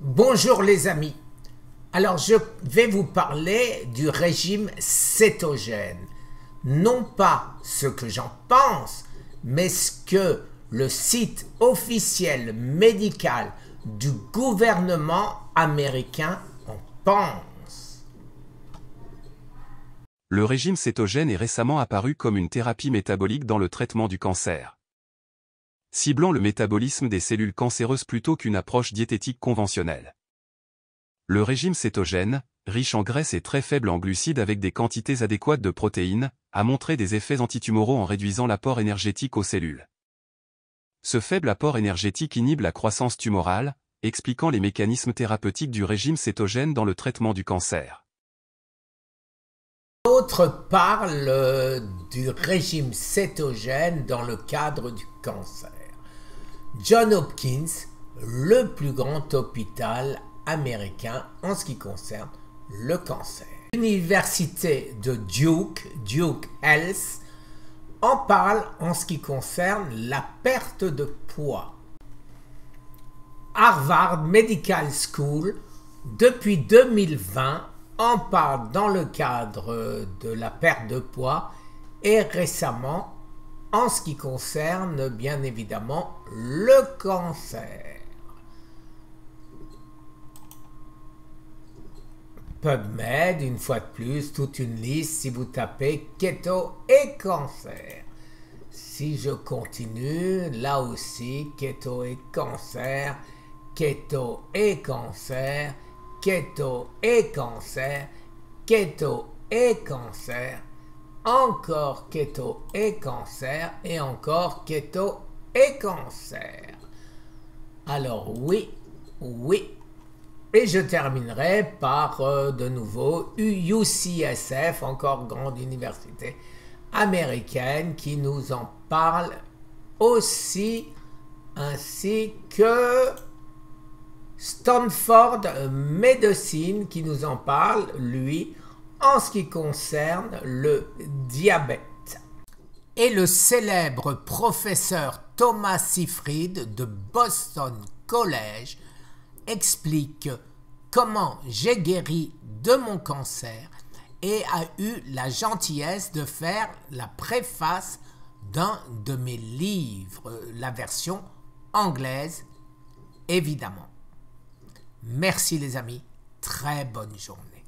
Bonjour les amis. Alors je vais vous parler du régime cétogène. Non pas ce que j'en pense, mais ce que le site officiel médical du gouvernement américain en pense. Le régime cétogène est récemment apparu comme une thérapie métabolique dans le traitement du cancer, ciblant le métabolisme des cellules cancéreuses plutôt qu'une approche diététique conventionnelle. Le régime cétogène, riche en graisse et très faible en glucides avec des quantités adéquates de protéines, a montré des effets antitumoraux en réduisant l'apport énergétique aux cellules. Ce faible apport énergétique inhibe la croissance tumorale, expliquant les mécanismes thérapeutiques du régime cétogène dans le traitement du cancer. D'autres parlent du régime cétogène dans le cadre du cancer. Johns Hopkins, le plus grand hôpital américain en ce qui concerne le cancer. L'université de Duke Health, en parle en ce qui concerne la perte de poids. Harvard Medical School, depuis 2020, en parle dans le cadre de la perte de poids et récemment en ce qui concerne bien évidemment le cancer. PubMed, une fois de plus, toute une liste si vous tapez keto et cancer. Si je continue, là aussi, keto et cancer, keto et cancer, keto et cancer, keto et cancer, encore keto et cancer, et encore keto et cancer. Alors oui. Et je terminerai par de nouveau UCSF, encore grande université américaine, qui nous en parle aussi, ainsi que Stanford Medicine, qui nous en parle, lui, en ce qui concerne le diabète. Et le célèbre professeur Thomas Seyfried de Boston College explique comment j'ai guéri de mon cancer et a eu la gentillesse de faire la préface d'un de mes livres, la version anglaise, évidemment. Merci les amis, très bonne journée.